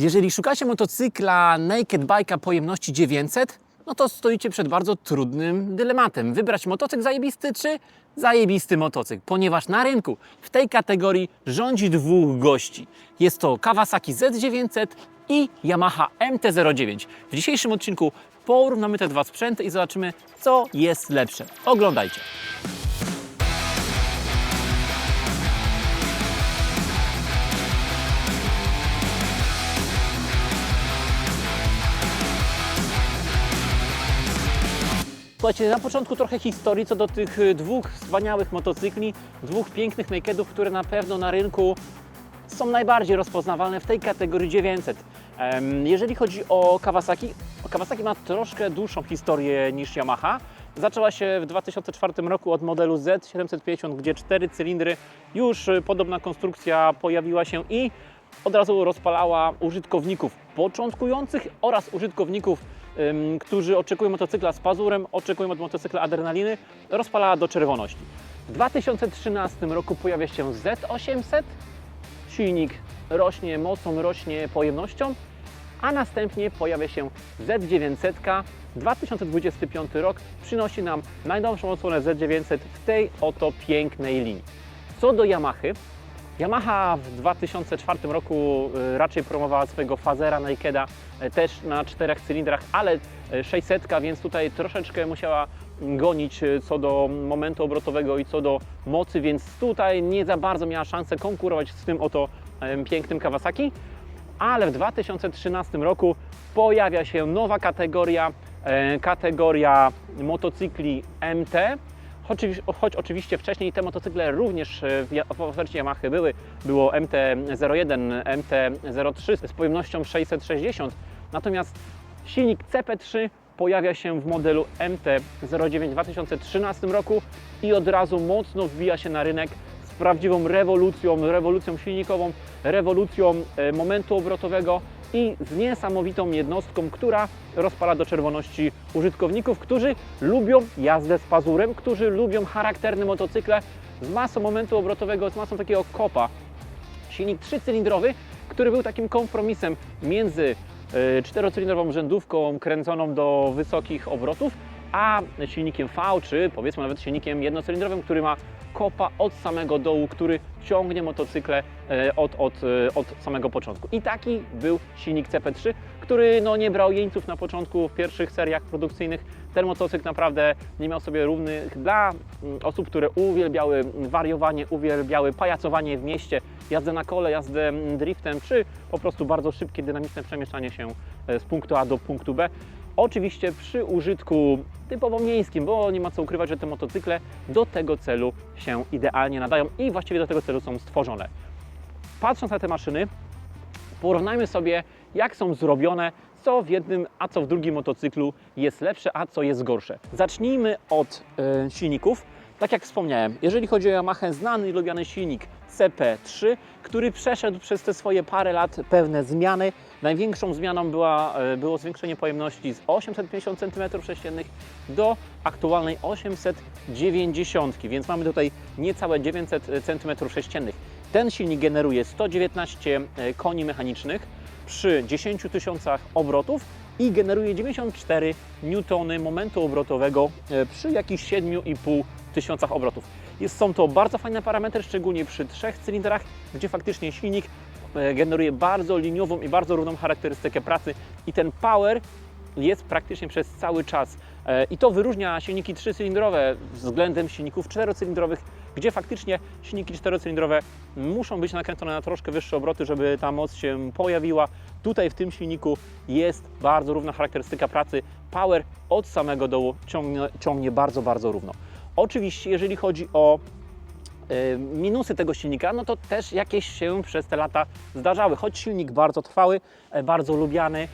Jeżeli szukacie motocykla Naked Bike'a pojemności 900, no to stoicie przed bardzo trudnym dylematem. Wybrać motocykl zajebisty czy zajebisty motocykl, ponieważ na rynku w tej kategorii rządzi dwóch gości. Jest to Kawasaki Z900 i Yamaha MT-09. W dzisiejszym odcinku porównamy te dwa sprzęty i zobaczymy, co jest lepsze. Oglądajcie. Słuchajcie, na początku trochę historii co do tych dwóch wspaniałych motocykli, dwóch pięknych nakedów, które na pewno na rynku są najbardziej rozpoznawalne w tej kategorii 900. Jeżeli chodzi o Kawasaki, Kawasaki ma troszkę dłuższą historię niż Yamaha. Zaczęła się w 2004 roku od modelu Z750, gdzie 4 cylindry, już podobna konstrukcja pojawiła się i od razu rozpalała użytkowników początkujących oraz użytkowników, którzy oczekują motocykla z pazurem, oczekują od motocykla adrenaliny, rozpalała do czerwoności. W 2013 roku pojawia się Z800, silnik rośnie mocą, rośnie pojemnością, a następnie pojawia się Z900. 2025 rok przynosi nam najnowszą odsłonę Z900 w tej oto pięknej linii. Co do Yamahy, Yamaha w 2004 roku raczej promowała swojego Fazera Nakeda też na 4 cylindrach, ale 600, więc tutaj troszeczkę musiała gonić co do momentu obrotowego i co do mocy, więc tutaj nie za bardzo miała szansę konkurować z tym oto pięknym Kawasaki. Ale w 2013 roku pojawia się nowa kategoria motocykli MT. Choć oczywiście wcześniej te motocykle również w ofercie Yamahy były. Było MT-01, MT-03 z pojemnością 660. Natomiast silnik CP3 pojawia się w modelu MT-09 w 2013 roku i od razu mocno wbija się na rynek z prawdziwą rewolucją silnikową, rewolucją momentu obrotowego i z niesamowitą jednostką, która rozpala do czerwoności użytkowników, którzy lubią jazdę z pazurem, którzy lubią charakterne motocykle z masą momentu obrotowego, z masą takiego kopa. Silnik 3-cylindrowy, który był takim kompromisem między 4-cylindrową rzędówką kręconą do wysokich obrotów, a silnikiem V, czy powiedzmy nawet silnikiem jednocylindrowym, który ma kopa od samego dołu, który ciągnie motocykle od samego początku. I taki był silnik CP3, który nie brał jeńców na początku w pierwszych seriach produkcyjnych. Ten motocykl naprawdę nie miał sobie równych dla osób, które uwielbiały wariowanie, uwielbiały pajacowanie w mieście, jazdę na kole, jazdę driftem, czy po prostu bardzo szybkie, dynamiczne przemieszczanie się z punktu A do punktu B. Oczywiście przy użytku typowo miejskim, bo nie ma co ukrywać, że te motocykle do tego celu się idealnie nadają i właściwie do tego celu są stworzone. Patrząc na te maszyny, porównajmy sobie, jak są zrobione, co w jednym, a co w drugim motocyklu jest lepsze, a co jest gorsze. Zacznijmy od silników. Tak jak wspomniałem, jeżeli chodzi o Yamahę, znany i lubiany silnik CP3, który przeszedł przez te swoje parę lat pewne zmiany. Największą zmianą było zwiększenie pojemności z 850 cm3 do aktualnej 890, więc mamy tutaj niecałe 900 cm3. Ten silnik generuje 119 koni mechanicznych przy 10 tysiącach obrotów i generuje 94 N momentu obrotowego przy jakichś 7,5 tysiącach obrotów. Są to bardzo fajne parametry, szczególnie przy 3 cylindrach, gdzie faktycznie silnik generuje bardzo liniową i bardzo równą charakterystykę pracy i ten power jest praktycznie przez cały czas. I to wyróżnia silniki 3-cylindrowe względem silników 4-cylindrowych, gdzie faktycznie silniki 4-cylindrowe muszą być nakręcone na troszkę wyższe obroty, żeby ta moc się pojawiła. Tutaj w tym silniku jest bardzo równa charakterystyka pracy. Power od samego dołu ciągnie bardzo, bardzo równo. Oczywiście, jeżeli chodzi o minusy tego silnika, no to też jakieś się przez te lata zdarzały. Choć silnik bardzo trwały, bardzo lubiany,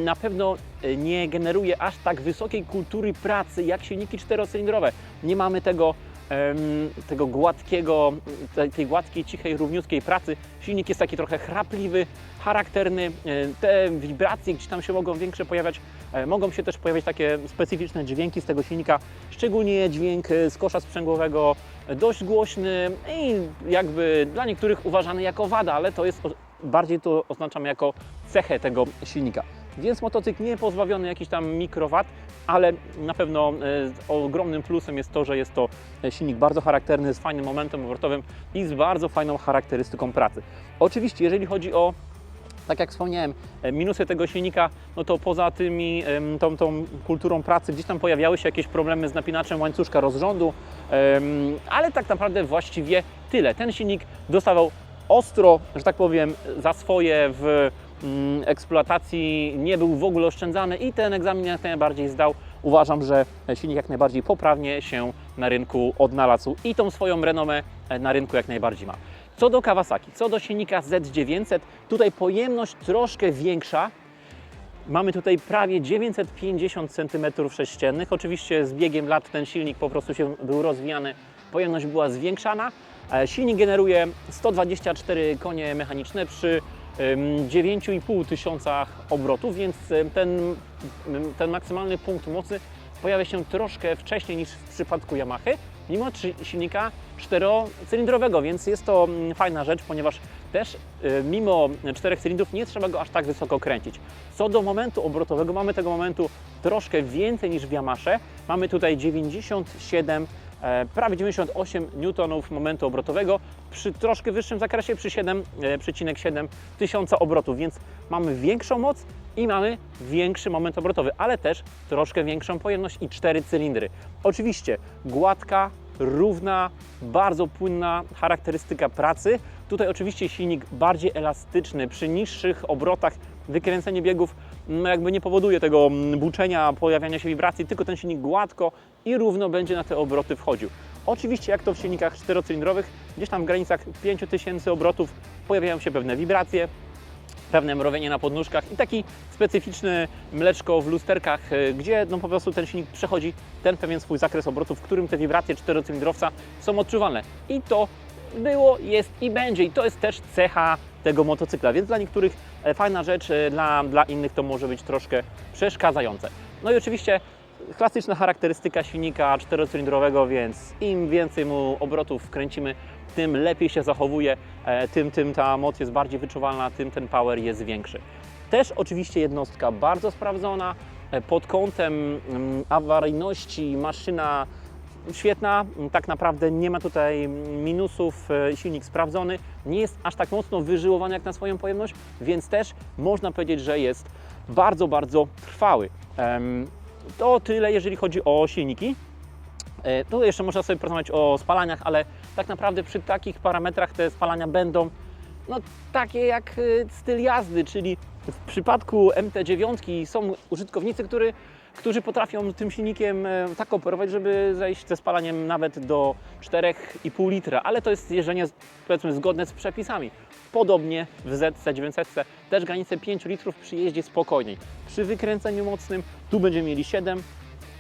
na pewno nie generuje aż tak wysokiej kultury pracy jak silniki 4-cylindrowe. Nie mamy tej gładkiej, cichej, równiutkiej pracy. Silnik jest taki trochę chrapliwy, charakterny. Te wibracje gdzieś tam się mogą większe pojawiać. Mogą się też pojawiać takie specyficzne dźwięki z tego silnika, szczególnie dźwięk z kosza sprzęgłowego, dość głośny i jakby dla niektórych uważany jako wada, ale to jest bardziej to oznaczam jako cechę tego silnika. Więc motocykl nie pozbawiony jakichś tam mikrowat, ale na pewno ogromnym plusem jest to, że jest to silnik bardzo charakterny, z fajnym momentem obrotowym i z bardzo fajną charakterystyką pracy. Oczywiście, jeżeli chodzi o, tak jak wspomniałem, minusy tego silnika, no to poza tymi, tą kulturą pracy gdzieś tam pojawiały się jakieś problemy z napinaczem łańcuszka rozrządu, ale tak naprawdę właściwie tyle. Ten silnik dostawał ostro, że tak powiem, za swoje w eksploatacji, nie był w ogóle oszczędzany i ten egzamin jak najbardziej zdał. Uważam, że silnik jak najbardziej poprawnie się na rynku odnalazł i tą swoją renomę na rynku jak najbardziej ma. Co do Kawasaki, co do silnika Z900, tutaj pojemność troszkę większa. Mamy tutaj prawie 950 cm3. Oczywiście z biegiem lat ten silnik po prostu był rozwijany, pojemność była zwiększana. Silnik generuje 124 konie mechaniczne przy 9,5 tysiąca obrotów, więc ten maksymalny punkt mocy pojawia się troszkę wcześniej niż w przypadku Yamahy, mimo silnika czterocylindrowego, więc jest to fajna rzecz, ponieważ też mimo 4 cylindrów nie trzeba go aż tak wysoko kręcić. Co do momentu obrotowego, mamy tego momentu troszkę więcej niż w Yamasze. Mamy tutaj 97, prawie 98 Newtonów momentu obrotowego przy troszkę wyższym zakresie, przy 7,7 tysiąca obrotów, więc mamy większą moc i mamy większy moment obrotowy, ale też troszkę większą pojemność i 4 cylindry. Oczywiście gładka, równa, bardzo płynna charakterystyka pracy. Tutaj oczywiście silnik bardziej elastyczny, przy niższych obrotach wykręcenie biegów jakby nie powoduje tego buczenia, pojawiania się wibracji, tylko ten silnik gładko i równo będzie na te obroty wchodził. Oczywiście jak to w silnikach czterocylindrowych, gdzieś tam w granicach 5000 obrotów pojawiają się pewne wibracje, pewne mrowienie na podnóżkach i taki specyficzny mleczko w lusterkach, gdzie no po prostu ten silnik przechodzi ten pewien swój zakres obrotów, w którym te wibracje czterocylindrowca są odczuwalne. I to było, jest i będzie. I to jest też cecha tego motocykla, więc dla niektórych fajna rzecz, dla innych to może być troszkę przeszkadzające. No i oczywiście klasyczna charakterystyka silnika czterocylindrowego, więc im więcej mu obrotów wkręcimy, tym lepiej się zachowuje, tym ta moc jest bardziej wyczuwalna, tym ten power jest większy. Też oczywiście jednostka bardzo sprawdzona, pod kątem awaryjności maszyna świetna, tak naprawdę nie ma tutaj minusów, silnik sprawdzony, nie jest aż tak mocno wyżyłowany jak na swoją pojemność, więc też można powiedzieć, że jest bardzo, bardzo trwały. To tyle, jeżeli chodzi o silniki. Tu jeszcze można sobie porozmawiać o spalaniach, ale tak naprawdę przy takich parametrach te spalania będą no, takie jak styl jazdy, czyli w przypadku MT9 są użytkownicy, którzy potrafią tym silnikiem tak operować, żeby zejść ze spalaniem nawet do 4,5 litra, ale to jest jeżdżenie powiedzmy zgodne z przepisami. Podobnie w ZC900 też granice 5 litrów przy jeździe spokojniej. Przy wykręceniu mocnym tu będziemy mieli 7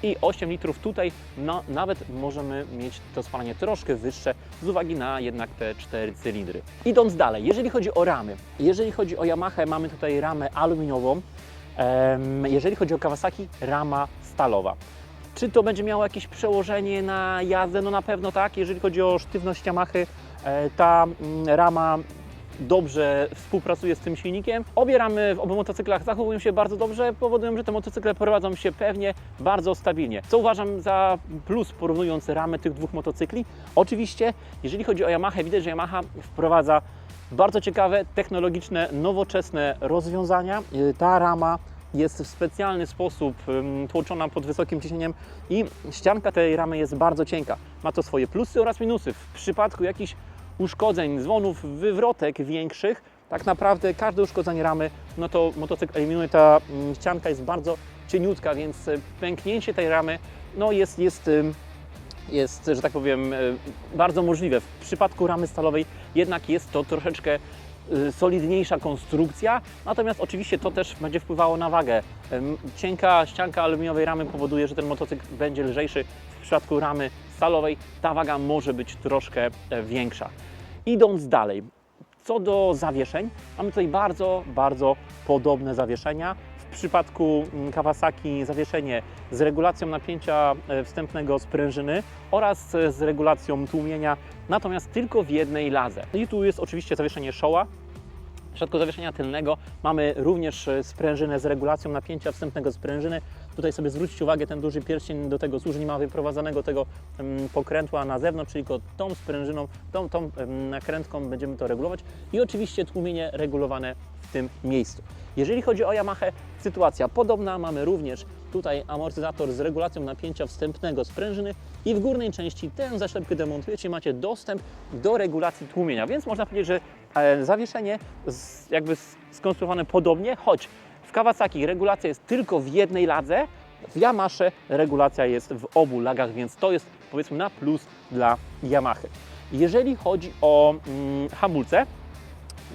i 8 litrów tutaj, no, nawet możemy mieć to spalanie troszkę wyższe z uwagi na jednak te 4 cylindry. Idąc dalej, jeżeli chodzi o ramy, jeżeli chodzi o Yamahę, mamy tutaj ramę aluminiową, jeżeli chodzi o Kawasaki, rama stalowa. Czy to będzie miało jakieś przełożenie na jazdę? No na pewno tak, jeżeli chodzi o sztywność Yamahy, ta rama dobrze współpracuje z tym silnikiem. Obie ramy w obu motocyklach zachowują się bardzo dobrze, powodują, że te motocykle prowadzą się pewnie, bardzo stabilnie. Co uważam za plus porównując ramy tych dwóch motocykli? Oczywiście, jeżeli chodzi o Yamahę, widać, że Yamaha wprowadza bardzo ciekawe, technologiczne, nowoczesne rozwiązania. Ta rama jest w specjalny sposób tłoczona pod wysokim ciśnieniem i ścianka tej ramy jest bardzo cienka. Ma to swoje plusy oraz minusy. W przypadku jakichś uszkodzeń, dzwonów, wywrotek większych, tak naprawdę każde uszkodzenie ramy, no to motocykl eliminuje. Ta ścianka jest bardzo cieniutka, więc pęknięcie tej ramy no jest, że tak powiem, bardzo możliwe. W przypadku ramy stalowej jednak jest to troszeczkę solidniejsza konstrukcja, natomiast oczywiście to też będzie wpływało na wagę. Cienka ścianka aluminiowej ramy powoduje, że ten motocykl będzie lżejszy. W przypadku ramy stalowej ta waga może być troszkę większa. Idąc dalej, co do zawieszeń, mamy tutaj bardzo, bardzo podobne zawieszenia. W przypadku Kawasaki zawieszenie z regulacją napięcia wstępnego sprężyny oraz z regulacją tłumienia, natomiast tylko w jednej ladze. I tu jest oczywiście zawieszenie Showa. W środku zawieszenia tylnego mamy również sprężynę z regulacją napięcia wstępnego sprężyny. Tutaj sobie zwróćcie uwagę, ten duży pierścień do tego służy, nie ma wyprowadzonego tego pokrętła na zewnątrz, czyli tylko tą sprężyną, tą nakrętką będziemy to regulować i oczywiście tłumienie regulowane w tym miejscu. Jeżeli chodzi o Yamaha, sytuacja podobna, mamy również tutaj amortyzator z regulacją napięcia wstępnego sprężyny i w górnej części tę zaślepkę demontujecie, macie dostęp do regulacji tłumienia, więc można powiedzieć, że zawieszenie jakby skonstruowane podobnie, choć w Kawasaki regulacja jest tylko w jednej ladze, w Yamasze regulacja jest w obu lagach, więc to jest powiedzmy na plus dla Yamahy. Jeżeli chodzi o hamulce,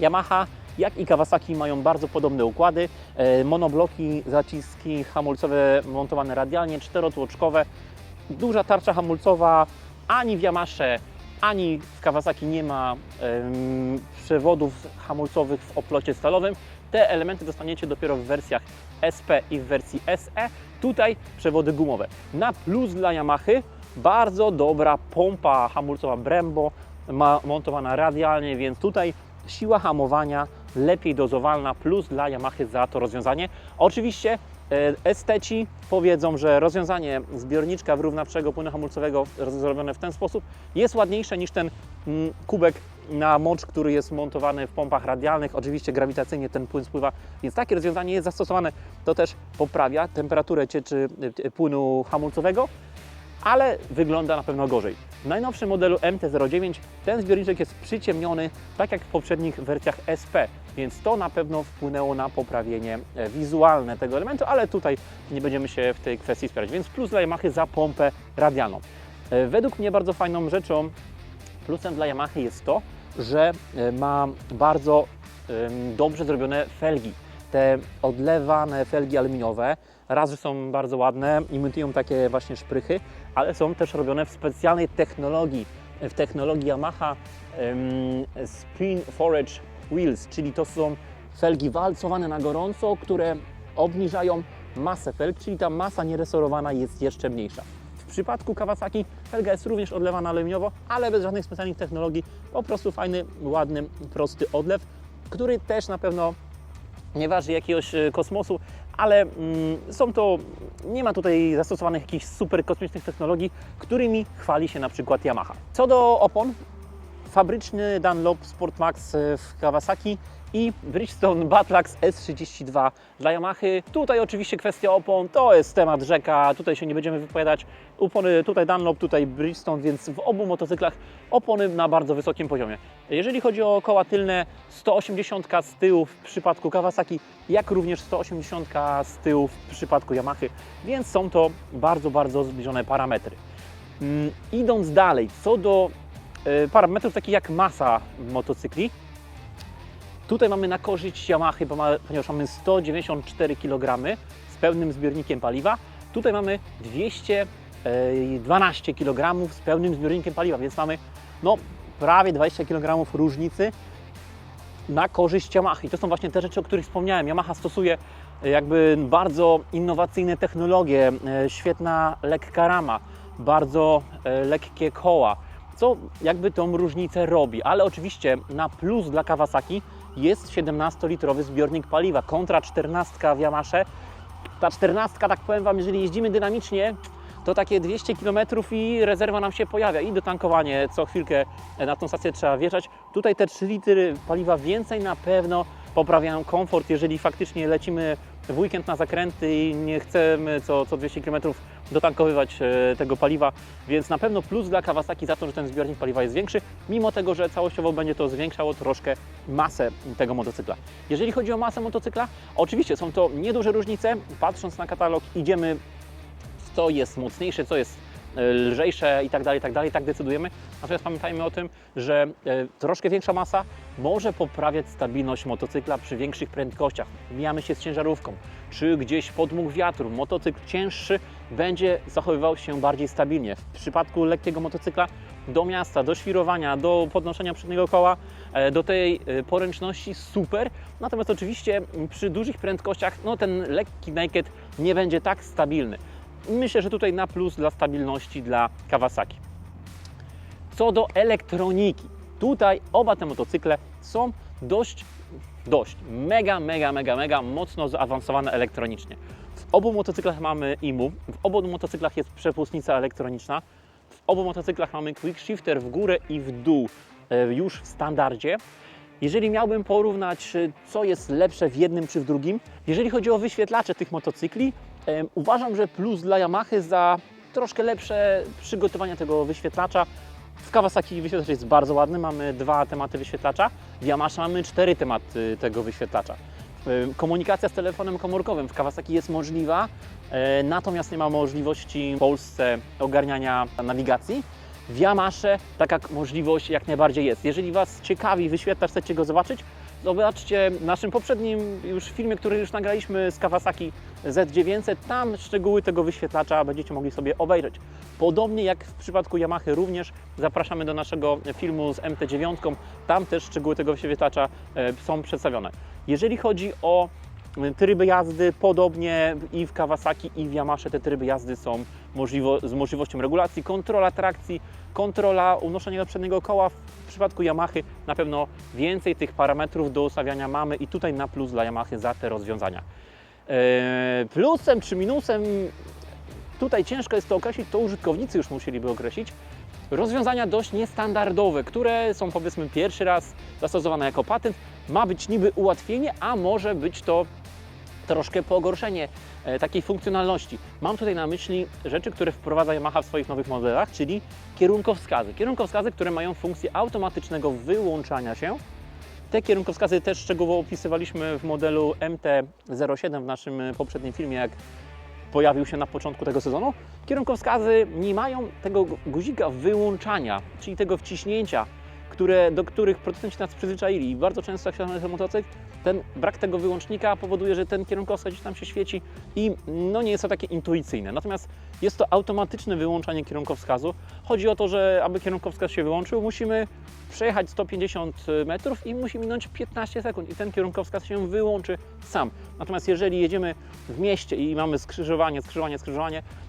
Yamaha jak i Kawasaki mają bardzo podobne układy, monobloki, zaciski hamulcowe montowane radialnie, czterotłoczkowe, duża tarcza hamulcowa, ani w Yamasze, ani w Kawasaki nie ma przewodów hamulcowych w oplocie stalowym. Te elementy dostaniecie dopiero w wersjach SP i w wersji SE. Tutaj przewody gumowe. Na plus dla Yamahy bardzo dobra pompa hamulcowa Brembo, montowana radialnie, więc tutaj siła hamowania lepiej dozowalna, plus dla Yamahy za to rozwiązanie. Oczywiście esteci powiedzą, że rozwiązanie zbiorniczka wyrównawczego płynu hamulcowego zrobione w ten sposób jest ładniejsze niż ten kubek na mocz, który jest montowany w pompach radialnych. Oczywiście grawitacyjnie ten płyn spływa, więc takie rozwiązanie jest zastosowane. To też poprawia temperaturę cieczy płynu hamulcowego, ale wygląda na pewno gorzej. W najnowszym modelu MT-09 ten zbiorniczek jest przyciemniony, tak jak w poprzednich wersjach SP, więc to na pewno wpłynęło na poprawienie wizualne tego elementu, ale tutaj nie będziemy się w tej kwestii spierać, więc plus dla Yamahy za pompę radialną. Według mnie bardzo fajną rzeczą, plusem dla Yamahy jest to, że ma bardzo dobrze zrobione felgi. Te odlewane felgi aluminiowe, raz, że są bardzo ładne, imitują takie właśnie szprychy, ale są też robione w specjalnej technologii, w technologii Yamaha Spin Forage Wheels, czyli to są felgi walcowane na gorąco, które obniżają masę felg, czyli ta masa nieresorowana jest jeszcze mniejsza. W przypadku Kawasaki felga jest również odlewana aluminiowo, ale bez żadnych specjalnych technologii, po prostu fajny, ładny, prosty odlew, który też na pewno nie waży jakiegoś kosmosu, ale nie ma tutaj zastosowanych jakichś super kosmicznych technologii, którymi chwali się na przykład Yamaha. Co do opon, fabryczny Dunlop Sportmax w Kawasaki i Bridgestone Battlax S32 dla Yamahy. Tutaj oczywiście kwestia opon, to jest temat rzeka, tutaj się nie będziemy wypowiadać. Opony tutaj Dunlop, tutaj Bridgestone, więc w obu motocyklach opony na bardzo wysokim poziomie. Jeżeli chodzi o koła tylne, 180 z tyłu w przypadku Kawasaki, jak również 180 z tyłu w przypadku Yamahy, więc są to bardzo, bardzo zbliżone parametry. Idąc dalej, co do parametrów takich jak masa motocykli, tutaj mamy na korzyść Yamahy, ponieważ mamy 194 kg z pełnym zbiornikiem paliwa. Tutaj mamy 212 kg z pełnym zbiornikiem paliwa, więc mamy prawie 20 kg różnicy na korzyść Yamahy. I to są właśnie te rzeczy, o których wspomniałem. Yamaha stosuje jakby bardzo innowacyjne technologie, świetna lekka rama, bardzo lekkie koła, co jakby tą różnicę robi. Ale oczywiście na plus dla Kawasaki jest 17-litrowy zbiornik paliwa kontra 14 w Yamasze. Ta 14, tak powiem Wam, jeżeli jeździmy dynamicznie, to takie 200 km i rezerwa nam się pojawia i dotankowanie co chwilkę na tą stację trzeba wjeżdżać. Tutaj te 3 litry paliwa więcej na pewno poprawiają komfort, jeżeli faktycznie lecimy w weekend na zakręty i nie chcemy co 200 km dotankowywać tego paliwa, więc na pewno plus dla Kawasaki za to, że ten zbiornik paliwa jest większy, mimo tego, że całościowo będzie to zwiększało troszkę masę tego motocykla. Jeżeli chodzi o masę motocykla, oczywiście są to nieduże różnice. Patrząc na katalog, idziemy co jest mocniejsze, co jest lżejsze i tak dalej, tak decydujemy. Natomiast pamiętajmy o tym, że troszkę większa masa może poprawiać stabilność motocykla przy większych prędkościach. Mijamy się z ciężarówką, czy gdzieś podmuch wiatru. Motocykl cięższy będzie zachowywał się bardziej stabilnie. W przypadku lekkiego motocykla do miasta, do świrowania, do podnoszenia przedniego koła, do tej poręczności super. Natomiast oczywiście przy dużych prędkościach ten lekki naked nie będzie tak stabilny. Myślę, że tutaj na plus dla stabilności dla Kawasaki. Co do elektroniki, tutaj oba te motocykle są dość dość. Mega mocno zaawansowane elektronicznie. W obu motocyklach mamy IMU, w obu motocyklach jest przepustnica elektroniczna, w obu motocyklach mamy quick shifter w górę i w dół już w standardzie. Jeżeli miałbym porównać, co jest lepsze w jednym czy w drugim, jeżeli chodzi o wyświetlacze tych motocykli, uważam, że plus dla Yamahy za troszkę lepsze przygotowanie tego wyświetlacza. W Kawasaki wyświetlacz jest bardzo ładny, mamy 2 tematy wyświetlacza, w Yamasze mamy 4 tematy tego wyświetlacza. Komunikacja z telefonem komórkowym w Kawasaki jest możliwa, natomiast nie ma możliwości w Polsce ogarniania nawigacji. W Yamasze taka możliwość jak najbardziej jest. Jeżeli Was ciekawi wyświetlacz, chcecie go zobaczyć, zobaczcie w naszym poprzednim już filmie, który już nagraliśmy z Kawasaki Z900, tam szczegóły tego wyświetlacza będziecie mogli sobie obejrzeć. Podobnie jak w przypadku Yamahy również zapraszamy do naszego filmu z MT9, tam też szczegóły tego wyświetlacza są przedstawione. Jeżeli chodzi o tryby jazdy, podobnie i w Kawasaki i w Yamasze te tryby jazdy są z możliwością regulacji, kontrola trakcji, kontrola unoszenia przedniego koła. W przypadku Yamahy na pewno więcej tych parametrów do ustawiania mamy i tutaj na plus dla Yamahy za te rozwiązania. Plusem czy minusem, tutaj ciężko jest to określić, to użytkownicy już musieliby określić. Rozwiązania dość niestandardowe, które są powiedzmy pierwszy raz zastosowane jako patent. Ma być niby ułatwienie, a może być to troszkę pogorszenie takiej funkcjonalności. Mam tutaj na myśli rzeczy, które wprowadza Yamaha w swoich nowych modelach, czyli kierunkowskazy. Kierunkowskazy, które mają funkcję automatycznego wyłączania się. Te kierunkowskazy też szczegółowo opisywaliśmy w modelu MT-07 w naszym poprzednim filmie, jak pojawił się na początku tego sezonu. Kierunkowskazy nie mają tego guzika wyłączania, czyli tego wciśnięcia, do których producenci nas przyzwyczaili. I bardzo często jak się na ten motocykl, ten brak tego wyłącznika powoduje, że ten kierunkowskaz gdzieś tam się świeci i no nie jest to takie intuicyjne. Natomiast jest to automatyczne wyłączanie kierunkowskazu. Chodzi o to, że aby kierunkowskaz się wyłączył, musimy przejechać 150 metrów i musi minąć 15 sekund i ten kierunkowskaz się wyłączy sam. Natomiast jeżeli jedziemy w mieście i mamy skrzyżowanie,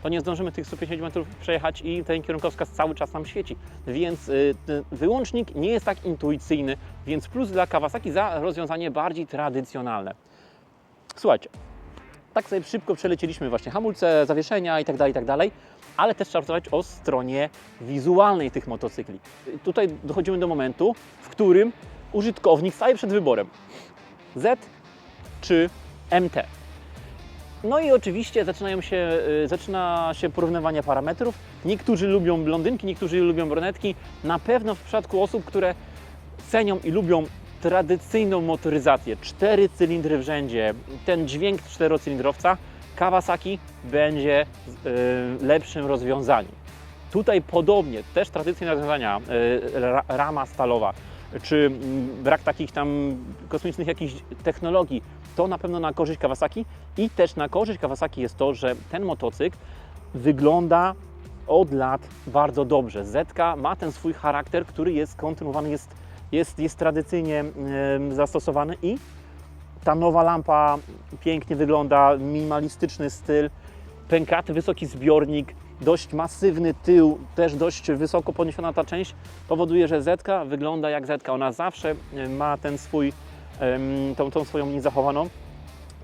to nie zdążymy tych 150 metrów przejechać i ten kierunkowskaz cały czas nam świeci. Więc ten wyłącznik nie jest tak intuicyjny, więc plus dla Kawasaki za rozwiązanie bardziej tradycjonalne. Słuchajcie, tak sobie szybko przelecieliśmy właśnie hamulce, zawieszenia itd., ale też trzeba pracować o stronie wizualnej tych motocykli. Tutaj dochodzimy do momentu, w którym użytkownik staje przed wyborem Z czy MT. No i oczywiście zaczyna się porównywanie parametrów. Niektórzy lubią blondynki, niektórzy lubią brunetki. Na pewno w przypadku osób, które cenią i lubią tradycyjną motoryzację, 4 cylindry w rzędzie, ten dźwięk 4-cylindrowca, Kawasaki będzie lepszym rozwiązaniem. Tutaj podobnie, też tradycyjne rozwiązania, rama stalowa, czy brak takich tam kosmicznych jakichś technologii, to na pewno na korzyść Kawasaki i też na korzyść Kawasaki jest to, że ten motocykl wygląda od lat bardzo dobrze. Zetka ma ten swój charakter, który jest kontynuowany, jest tradycyjnie zastosowany i ta nowa lampa pięknie wygląda, minimalistyczny styl, pękaty, wysoki zbiornik, dość masywny tył, też dość wysoko podniesiona ta część, powoduje, że Zetka wygląda jak Zetka. Ona zawsze ma ten swój, tą swoją linię zachowaną.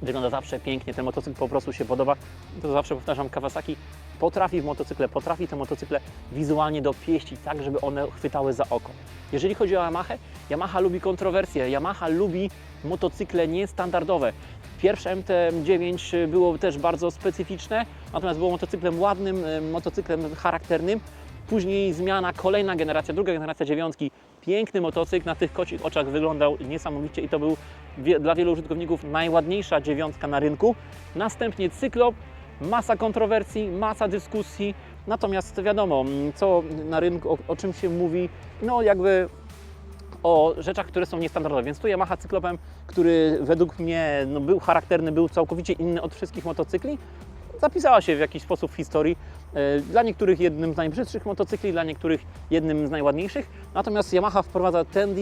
Wygląda zawsze pięknie, ten motocykl po prostu się podoba. To zawsze powtarzam, Kawasaki potrafi te motocykle wizualnie dopieścić tak, żeby one chwytały za oko. Jeżeli chodzi o Yamahę, Yamaha lubi kontrowersje, Yamaha lubi motocykle niestandardowe. Pierwsze MT-9 było też bardzo specyficzne, natomiast było motocyklem ładnym, motocyklem charakternym. Później zmiana, kolejna generacja, druga generacja 9. Piękny motocykl, na tych kocich oczach wyglądał niesamowicie i to był dla wielu użytkowników najładniejsza 9 na rynku. Następnie Cyklop, masa kontrowersji, masa dyskusji, natomiast wiadomo, co na rynku, o czym się mówi, no jakby o rzeczach, które są niestandardowe, więc tu Yamaha Cyklopem, który według mnie był charakterny, był całkowicie inny od wszystkich motocykli, zapisała się w jakiś sposób w historii. Dla niektórych jednym z najbrzydszych motocykli, dla niektórych jednym z najładniejszych. Natomiast Yamaha wprowadza ten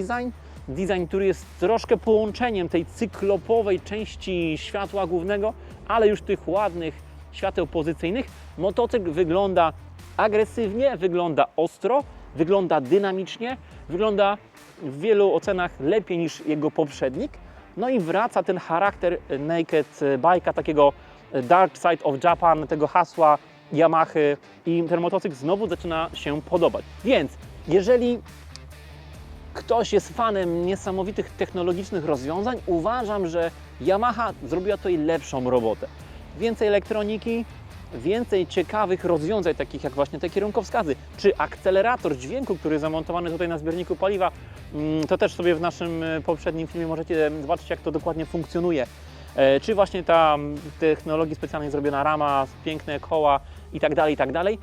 design, który jest troszkę połączeniem tej cyklopowej części światła głównego, ale już tych ładnych świateł pozycyjnych. Motocykl wygląda agresywnie, wygląda ostro, wygląda dynamicznie, wygląda w wielu ocenach lepiej niż jego poprzednik. No i wraca ten charakter naked bike'a, takiego Dark Side of Japan, tego hasła Yamahy, i ten motocykl znowu zaczyna się podobać. Więc jeżeli ktoś jest fanem niesamowitych technologicznych rozwiązań, uważam, że Yamaha zrobiła tutaj lepszą robotę. Więcej elektroniki, więcej ciekawych rozwiązań, takich jak właśnie te kierunkowskazy, czy akcelerator dźwięku, który jest zamontowany tutaj na zbiorniku paliwa. To też sobie w naszym poprzednim filmie możecie zobaczyć, jak to dokładnie funkcjonuje. Czy właśnie ta technologii specjalnie zrobiona rama, piękne koła i tak dalej.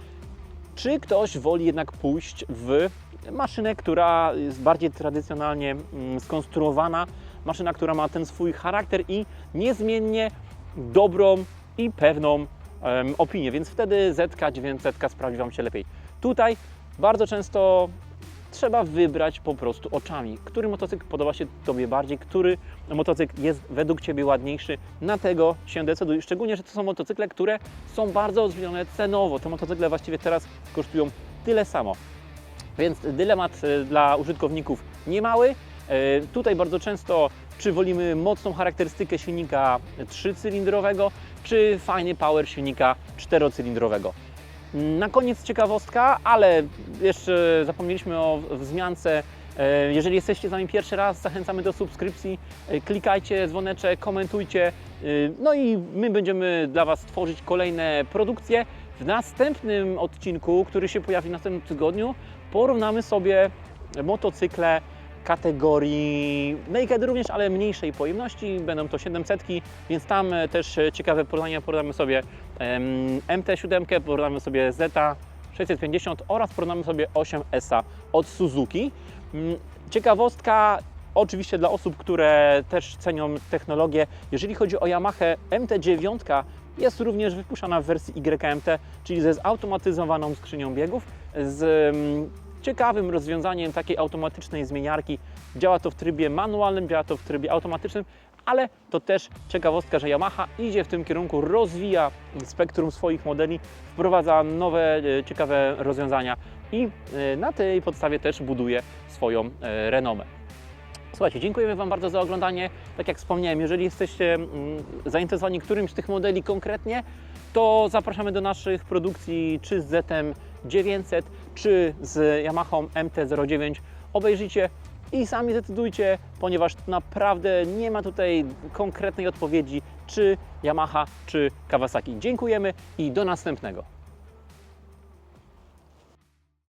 Czy ktoś woli jednak pójść w maszynę, która jest bardziej tradycjonalnie skonstruowana, maszyna, która ma ten swój charakter i niezmiennie dobrą i pewną opinię, więc wtedy ZK-900 sprawdzi Wam się lepiej. Tutaj bardzo często trzeba wybrać po prostu oczami, który motocykl podoba się Tobie bardziej, który motocykl jest według Ciebie ładniejszy, na tego się decyduj. Szczególnie, że to są motocykle, które są bardzo rozwijane cenowo. Te motocykle właściwie teraz kosztują tyle samo. Więc dylemat dla użytkowników niemały. Tutaj bardzo często, czy wolimy mocną charakterystykę silnika 3-cylindrowego, czy fajny power silnika 4-cylindrowego. Na koniec ciekawostka, ale jeszcze zapomnieliśmy o wzmiance. Jeżeli jesteście z nami pierwszy raz, zachęcamy do subskrypcji, klikajcie dzwoneczek, komentujcie, no i my będziemy dla Was tworzyć kolejne produkcje. W następnym odcinku, który się pojawi w następnym tygodniu, porównamy sobie motocykle kategorii naked również, ale mniejszej pojemności. Będą to 700, więc tam też ciekawe porównania. Porównamy sobie MT7, porównamy sobie Zeta 650 oraz porównamy sobie 8S od Suzuki. Ciekawostka oczywiście dla osób, które też cenią technologię. Jeżeli chodzi o Yamahę, MT9 jest również wypuszczana w wersji YMT, czyli ze zautomatyzowaną skrzynią biegów, z ciekawym rozwiązaniem takiej automatycznej zmieniarki. Działa to w trybie manualnym, działa to w trybie automatycznym, ale to też ciekawostka, że Yamaha idzie w tym kierunku, rozwija spektrum swoich modeli, wprowadza nowe, ciekawe rozwiązania i na tej podstawie też buduje swoją renomę. Słuchajcie, dziękujemy Wam bardzo za oglądanie. Tak jak wspomniałem, jeżeli jesteście zainteresowani którymś z tych modeli konkretnie, to zapraszamy do naszych produkcji, czy z ZM900, czy z Yamahą MT-09. Obejrzyjcie i sami zdecydujcie, ponieważ naprawdę nie ma tutaj konkretnej odpowiedzi, czy Yamaha, czy Kawasaki. Dziękujemy i do następnego.